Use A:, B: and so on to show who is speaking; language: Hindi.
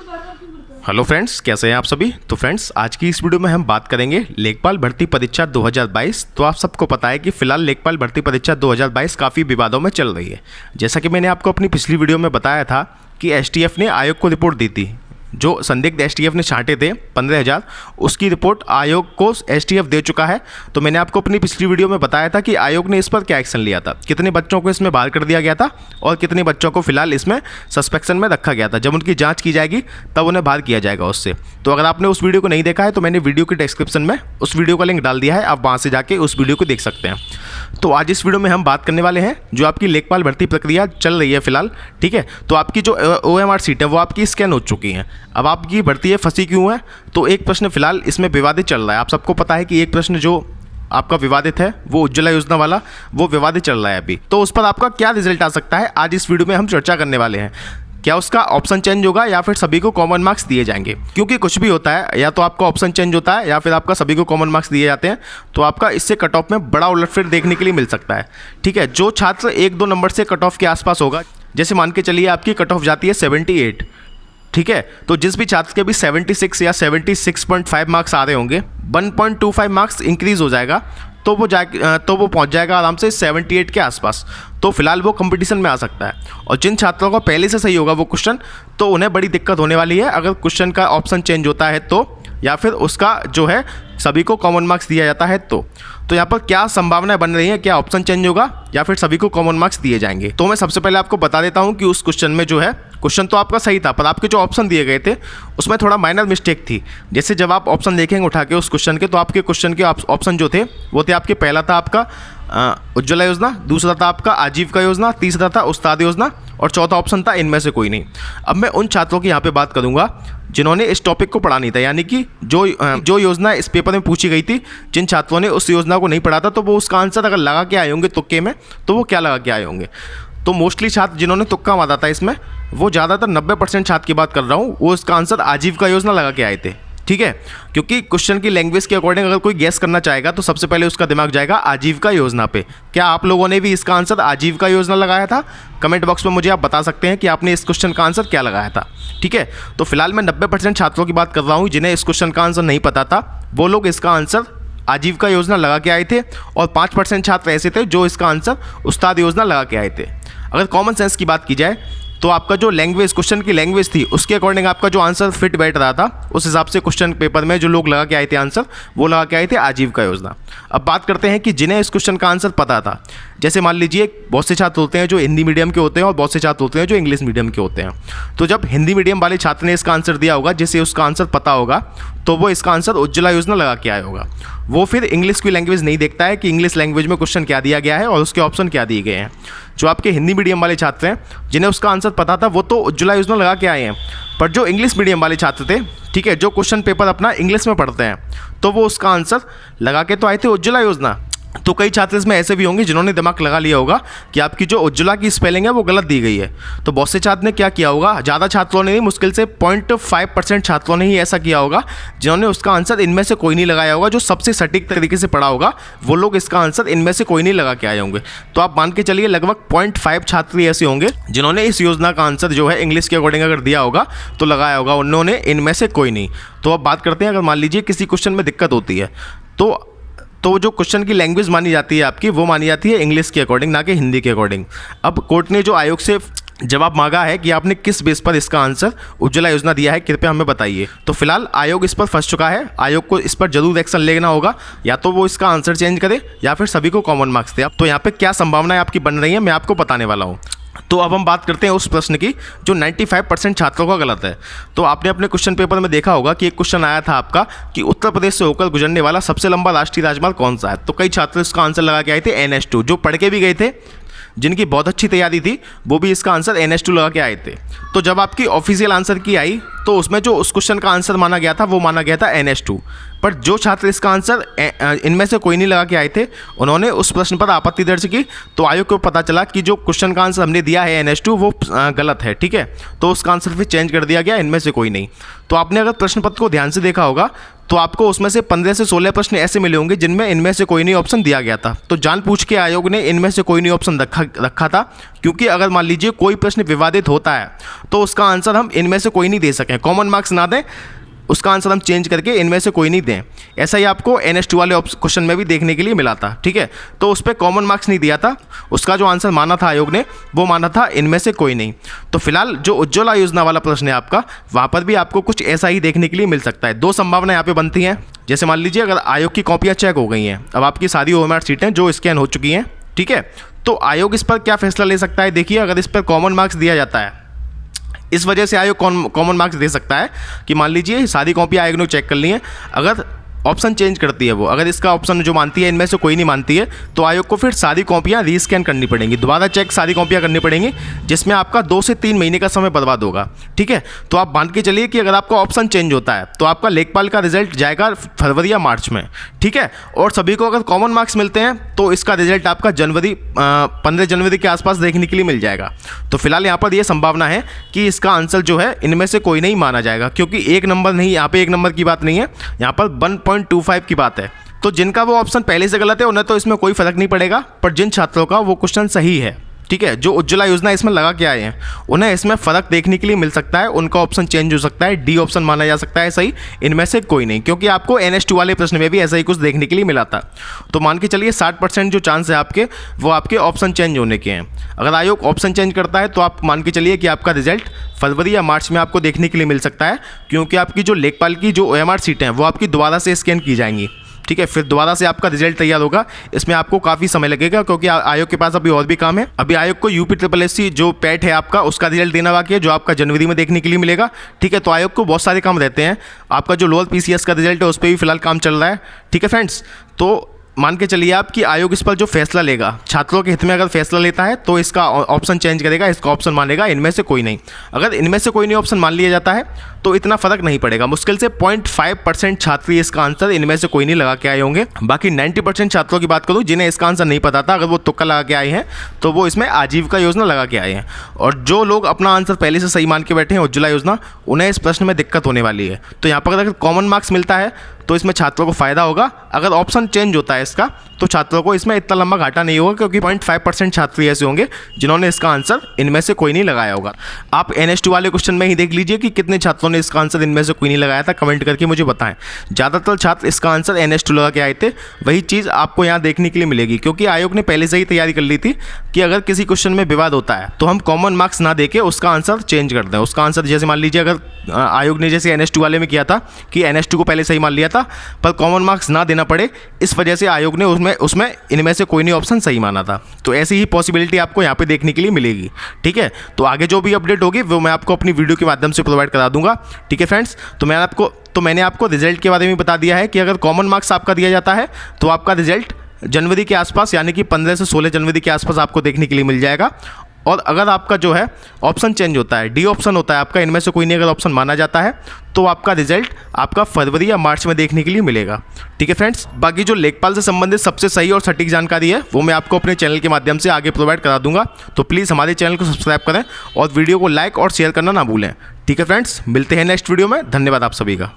A: हेलो फ्रेंड्स, कैसे हैं आप सभी। तो फ्रेंड्स, आज की इस वीडियो में हम बात करेंगे लेखपाल भर्ती परीक्षा 2022। तो आप सबको पता है कि फिलहाल लेखपाल भर्ती परीक्षा 2022 काफ़ी विवादों में चल रही है। जैसा कि मैंने आपको अपनी पिछली वीडियो में बताया था कि एसटीएफ ने आयोग को रिपोर्ट दी थी। जो संदिग्ध एसटीएफ ने छांटे थे 15,000, उसकी रिपोर्ट आयोग को एसटीएफ दे चुका है। तो मैंने आपको अपनी पिछली वीडियो में बताया था कि आयोग ने इस पर क्या एक्शन लिया था, कितने बच्चों को इसमें बाहर कर दिया गया था और कितने बच्चों को फिलहाल इसमें सस्पेक्शन में रखा गया था। जब उनकी जांच की जाएगी तब उन्हें बाहर किया जाएगा उससे। तो अगर आपने उस वीडियो को नहीं देखा है तो मैंने वीडियो के डिस्क्रिप्शन में उस वीडियो का लिंक डाल दिया है, आप वहाँ से जाके उस वीडियो को देख सकते हैं। तो आज इस वीडियो में हम बात करने वाले हैं जो आपकी लेखपाल भर्ती प्रक्रिया चल रही है फिलहाल, ठीक है। तो आपकी जो OMR सीट है वो आपकी स्कैन हो चुकी है। अब आपकी भर्ती फंसी क्यों है, तो एक प्रश्न फिलहाल इसमें विवादित चल रहा है। आप सबको पता है कि एक प्रश्न जो आपका विवादित है वो उज्ज्वला योजना वाला, वो विवादित चल रहा है अभी। तो उस पर आपका क्या रिजल्ट आ सकता है, आज इस वीडियो में हम चर्चा करने वाले हैं। क्या उसका ऑप्शन चेंज होगा या फिर सभी को कॉमन मार्क्स दिए जाएंगे, क्योंकि कुछ भी होता है, या तो आपका ऑप्शन चेंज होता है या फिर आपका सभी को कॉमन मार्क्स दिए जाते हैं। तो आपका इससे कट ऑफ में बड़ा उलटफेर देखने के लिए मिल सकता है, ठीक है। जो छात्र 1-2 नंबर से कट ऑफ के आसपास होगा, जैसे मान के चलिए आपकी कट ऑफ जाती है 78, ठीक है। तो जिस भी छात्र के भी 76 या 76.5 मार्क्स आ रहे होंगे, 1.25 मार्क्स इंक्रीज हो जाएगा, तो वो पहुंच जाएगा आराम से 78 के आसपास। तो फिलहाल वो कंपटीशन में आ सकता है। और जिन छात्रों का पहले से सही होगा वो क्वेश्चन, तो उन्हें बड़ी दिक्कत होने वाली है अगर क्वेश्चन का ऑप्शन चेंज होता है तो, या फिर उसका जो है सभी को कॉमन मार्क्स दिया जाता है तो यहाँ पर क्या संभावनाएं बन रही हैं, क्या ऑप्शन चेंज होगा या फिर सभी को कॉमन मार्क्स दिए जाएंगे। तो मैं सबसे पहले आपको बता देता हूं कि उस क्वेश्चन में जो है, क्वेश्चन तो आपका सही था पर आपके जो ऑप्शन दिए गए थे उसमें थोड़ा माइनर मिस्टेक थी। जैसे जब आप ऑप्शन देखेंगे उठा के उस क्वेश्चन के, तो आपके क्वेश्चन के ऑप्शन जो थे वो थे आपके, पहला था आपका उज्ज्वला योजना, दूसरा था आपका आजीविका योजना, तीसरा था उस्ताद योजना और चौथा ऑप्शन था इनमें से कोई नहीं। अब मैं उन छात्रों की यहाँ पे बात करूँगा जिन्होंने इस टॉपिक को पढ़ा नहीं था, यानी कि जो योजना इस पेपर में पूछी गई थी, जिन छात्रों ने उस योजना को नहीं पढ़ा था, तो वो उसका आंसर अगर लगा के आए होंगे तुक्के में, तो वो क्या लगा के आए होंगे। तो मोस्टली छात्र जिन्होंने तुक्का मारा था इसमें, वो ज़्यादातर 90% छात्र की बात कर रहा हूँ, वो इसका आंसर आजीविका योजना लगा के आए थे, ठीक है। क्योंकि क्वेश्चन की लैंग्वेज के अकॉर्डिंग अगर कोई गेस करना चाहेगा तो सबसे पहले उसका दिमाग जाएगा आजीविका योजना पे। क्या आप लोगों ने भी इसका आंसर आजीविका योजना लगाया था? कमेंट बॉक्स में मुझे आप बता सकते हैं कि आपने इस क्वेश्चन का आंसर क्या लगाया था, ठीक है। तो फिलहाल मैं 90% छात्रों की बात कर रहा हूँ जिन्हें इस क्वेश्चन का आंसर नहीं पता था, वो लोग इसका आंसर आजीविका योजना लगा के आए थे, और 5% छात्र ऐसे थे जो इसका आंसर उस्ताद योजना लगा के आए थे। अगर कॉमन सेंस की बात की जाए तो आपका जो लैंग्वेज, क्वेश्चन की लैंग्वेज थी, उसके अकॉर्डिंग आपका जो आंसर फिट बैठ रहा था, उस हिसाब से क्वेश्चन पेपर में जो लोग लगा के आए थे आंसर, वो लगा के आए थे आजीविका योजना। अब बात करते हैं कि जिन्हें इस क्वेश्चन का आंसर पता था। जैसे मान लीजिए बहुत से छात्र होते हैं जो हिंदी मीडियम के होते हैं और बहुत से छात्र होते हैं जो इंग्लिश मीडियम के होते हैं। तो जब हिंदी मीडियम वाले छात्र ने इसका आंसर दिया होगा, जिसे उसका आंसर पता होगा, तो वो इसका आंसर उज्ज्वला योजना लगा के आया होगा। वो फिर इंग्लिश की लैंग्वेज नहीं देखता है कि इंग्लिश लैंग्वेज में क्वेश्चन क्या दिया गया है और उसके ऑप्शन क्या दिए गए हैं। जो आपके हिंदी मीडियम वाले छात्र हैं जिन्हें उसका आंसर पता था, वो तो उज्ज्वला योजना लगा के आए हैं। पर जो इंग्लिश मीडियम वाले छात्र थे, ठीक है, जो क्वेश्चन पेपर अपना इंग्लिश में पढ़ते हैं, तो वो उसका आंसर लगा के तो आए थे उज्ज्वला योजना। तो कई छात्र इसमें ऐसे भी होंगे जिन्होंने दिमाग लगा लिया होगा कि आपकी जो उज्ज्वला की स्पेलिंग है वो गलत दी गई है। तो बहुत से छात्र ने क्या किया होगा, ज़्यादा छात्रों ने नहीं, मुश्किल से 0.5% छात्रों ने ही ऐसा किया होगा जिन्होंने उसका आंसर इनमें से कोई नहीं लगाया होगा। जो सबसे सटीक तरीके से पढ़ा होगा वो लोग इसका आंसर इनमें से कोई नहीं लगा के आए होंगे। तो आप मान के चलिए लगभग 0.5 छात्र ऐसे होंगे जिन्होंने इस योजना का आंसर जो है इंग्लिश के अकॉर्डिंग अगर दिया होगा तो लगाया होगा, उन्होंने इनमें से कोई नहीं। तो अब बात करते हैं, अगर मान लीजिए किसी क्वेश्चन में दिक्कत होती है तो जो क्वेश्चन की लैंग्वेज मानी जाती है आपकी, वो मानी जाती है इंग्लिश के अकॉर्डिंग, ना कि हिंदी के अकॉर्डिंग। अब कोर्ट ने जो आयोग से जवाब मांगा है कि आपने किस बेस पर इसका आंसर उज्ज्वला योजना दिया है, कृपया हमें बताइए। तो फिलहाल आयोग इस पर फंस चुका है। आयोग को इस पर जरूर एक्शन लेना होगा, या तो वो इसका आंसर चेंज करे या फिर सभी को कॉमन मार्क्स दे। तो यहाँ पे क्या संभावनाएं आपकी बन रही है मैं आपको बताने वाला हूँ। तो अब हम बात करते हैं उस प्रश्न की जो 95% छात्रों का गलत है। तो आपने अपने क्वेश्चन पेपर में देखा होगा कि एक क्वेश्चन आया था आपका कि उत्तर प्रदेश से होकर गुजरने वाला सबसे लंबा राष्ट्रीय राजमार्ग कौन सा है। तो कई छात्र इसका आंसर लगा के आए थे NH2, जो पढ़ के भी गए थे, जिनकी बहुत अच्छी तैयारी थी, वो भी इसका आंसर NH2 लगा के आए थे। तो जब आपकी ऑफिशियल आंसर की आई तो उसमें जो उस क्वेश्चन का आंसर माना गया था वो माना गया था NH2। पर जो छात्र इसका आंसर इनमें से कोई नहीं लगा के आए थे, उन्होंने उस प्रश्न पर आपत्ति दर्ज की। तो आयोग को पता चला कि जो क्वेश्चन का आंसर हमने दिया है NH2 वो गलत है, ठीक है। तो उसका आंसर फिर चेंज कर दिया गया, इनमें से कोई नहीं। तो आपने अगर प्रश्न पत्र को ध्यान से देखा होगा तो आपको उसमें से 15 से 16 प्रश्न ऐसे मिले होंगे जिनमें इनमें से कोई नहीं ऑप्शन दिया गया था। तो जानबूझ के आयोग ने इनमें से कोई नहीं ऑप्शन रखा था, क्योंकि अगर मान लीजिए कोई प्रश्न विवादित होता है तो उसका आंसर हम इनमें से कोई नहीं दे सकें, कॉमन मार्क्स ना दें, उसका आंसर हम चेंज करके इनमें से कोई नहीं दें। ऐसा ही आपको NS2 वाले क्वेश्चन में भी देखने के लिए मिला था, ठीक है। तो उस पर कॉमन मार्क्स नहीं दिया था, उसका जो आंसर माना था आयोग ने वो माना था इनमें से कोई नहीं। तो फिलहाल जो उज्ज्वला योजना वाला प्रश्न है आपका, वहाँ पर भी आपको कुछ ऐसा ही देखने के लिए मिल सकता है। दो संभावना यहाँ पे बनती हैं। जैसे मान लीजिए अगर आयोग की कॉपियाँ चेक हो गई हैं, अब आपकी सारी OMR सीटें जो स्कैन हो चुकी हैं, ठीक है, तो आयोग इस पर क्या फैसला ले सकता है। देखिए, अगर इस पर कॉमन मार्क्स दिया जाता है, इस वजह से आयोग कॉमन मार्क्स दे सकता है कि मान लीजिए सारी कॉपी आयोग ने चेक कर ली है, अगर ऑप्शन चेंज करती है वो, अगर इसका ऑप्शन जो मानती है इनमें से कोई नहीं मानती है, तो आयोग को फिर सारी कॉपियाँ रीस्कैन करनी पड़ेंगी, दोबारा चेक सारी कॉपियाँ करनी पड़ेंगी, जिसमें आपका 2 से 3 महीने का समय बर्बाद होगा, ठीक है। तो आप मान के चलिए कि अगर आपका ऑप्शन चेंज होता है तो आपका लेखपाल का रिजल्ट जाएगा फरवरी या मार्च में, ठीक है। और सभी को अगर कॉमन मार्क्स मिलते हैं तो इसका रिजल्ट आपका 15 जनवरी के आसपास देखने के लिए मिल जाएगा। तो फिलहाल यहाँ पर यह संभावना है कि इसका आंसर जो है इनमें से कोई नहीं माना जाएगा, क्योंकि एक नंबर नहीं, यहाँ पे एक नंबर की बात नहीं है, यहाँ पर 1.25 की बात है। तो जिनका वो ऑप्शन पहले से गलत है उन्हें तो इसमें कोई फर्क नहीं पड़ेगा, पर जिन छात्रों का वो क्वेश्चन सही है, ठीक है, जो उज्ज्वला योजना इसमें लगा के आए हैं, उन्हें इसमें फ़र्क देखने के लिए मिल सकता है, उनका ऑप्शन चेंज हो सकता है, डी ऑप्शन माना जा सकता है सही, इनमें से कोई नहीं, क्योंकि आपको NS2 वाले प्रश्न में भी ऐसा ही कुछ देखने के लिए मिला था। तो मान के चलिए 60% जो चांस है आपके, वो आपके ऑप्शन चेंज होने के हैं। अगर आयोग ऑप्शन चेंज करता है तो आप मान के चलिए कि आपका रिजल्ट फरवरी या मार्च में आपको देखने के लिए मिल सकता है, क्योंकि आपकी जो लेखपाल की जो OMR सीटें हैं वो आपकी दोबारा से स्कैन की जाएंगी, ठीक है, फिर दोबारा से आपका रिजल्ट तैयार होगा। इसमें आपको काफ़ी समय लगेगा, क्योंकि आयोग के पास अभी और भी काम है। अभी आयोग को UPSSC जो पैट है आपका, उसका रिजल्ट देना बाकी है, जो आपका जनवरी में देखने के लिए मिलेगा, ठीक है। तो आयोग को बहुत सारे काम रहते हैं। आपका जो लोअर PCS का रिजल्ट है उस पर भी फिलहाल काम चल रहा है, ठीक है फ्रेंड्स। तो मान के चलिए आप कि आयोग इस पर जो फैसला लेगा, छात्रों के हित में अगर फैसला लेता है तो इसका ऑप्शन चेंज करेगा, इसका ऑप्शन मानेगा इनमें से कोई नहीं। अगर इनमें से कोई नहीं ऑप्शन मान लिया जाता है तो इतना फ़र्क नहीं पड़ेगा, मुश्किल से 0.5% छात्र इसका आंसर इनमें से कोई नहीं लगा के आए होंगे। बाकी 90% छात्रों की बात करूँ जिन्हें इसका आंसर नहीं पता था, अगर वो तुक्का लगा के आए हैं तो वो इसमें आजीविका योजना लगा के आए हैं। और जो लोग अपना आंसर पहले से सही मान के बैठे हैं उज्ज्वला योजना, उन्हें इस प्रश्न में दिक्कत होने वाली है। तो यहाँ पर अगर कॉमन मार्क्स मिलता है तो इसमें छात्रों को फ़ायदा होगा, अगर ऑप्शन चेंज होता है इसका तो छात्रों को इसमें इतना लंबा घाटा नहीं होगा, क्योंकि 0.5% छात्र ऐसे होंगे जिन्होंने इसका आंसर इनमें से कोई नहीं लगाया होगा। आप NS2 वाले क्वेश्चन में ही देख लीजिए कि कितने छात्रों ने इसका आंसर इनमें से कोई नहीं लगाया था, कमेंट करके मुझे बताएं। ज़्यादातर छात्र इसका आंसर NS2 लगा के आए थे, वही चीज़ आपको यहाँ देखने के लिए मिलेगी, क्योंकि आयोग ने पहले से ही तैयारी कर ली थी कि अगर किसी क्वेश्चन में विवाद होता है तो हम कॉमन मार्क्स ना देके उसका आंसर चेंज कर दें। उसका आंसर जैसे मान लीजिए अगर आयोग ने जैसे NS2 वाले में किया था कि NS2 को पहले सही मान लिया था, पर कॉमन मार्क्स ना देना पड़े, इस वजह से आयोग ने उसमें इनमें से कोई नहीं ऑप्शन सही माना था। तो ऐसी ही पॉसिबिलिटी आपको यहाँ पे देखने के लिए मिलेगी, ठीक है। तो आगे जो भी अपडेट होगी वो मैं आपको अपनी वीडियो के माध्यम से प्रोवाइड करा दूंगा, ठीक है फ्रेंड्स। तो मैंने आपको रिजल्ट के बारे में बता दिया है कि अगर कॉमन मार्क्स आपका दिया जाता है तो आपका रिजल्ट जनवरी के आसपास, यानी कि 15 से 16 जनवरी के आसपास आपको देखने के लिए मिल जाएगा। और अगर आपका जो है ऑप्शन चेंज होता है, डी ऑप्शन होता है आपका, इनमें से कोई नहीं अगर ऑप्शन माना जाता है तो आपका रिजल्ट आपका फरवरी या मार्च में देखने के लिए मिलेगा, ठीक है फ्रेंड्स। बाकी जो लेखपाल से संबंधित सबसे सही और सटीक जानकारी है वो मैं आपको अपने चैनल के माध्यम से आगे प्रोवाइड करा दूंगा। तो प्लीज़ हमारे चैनल को सब्सक्राइब करें और वीडियो को लाइक और शेयर करना ना भूलें, ठीक है फ्रेंड्स। मिलते हैं नेक्स्ट वीडियो में, धन्यवाद आप सभी का।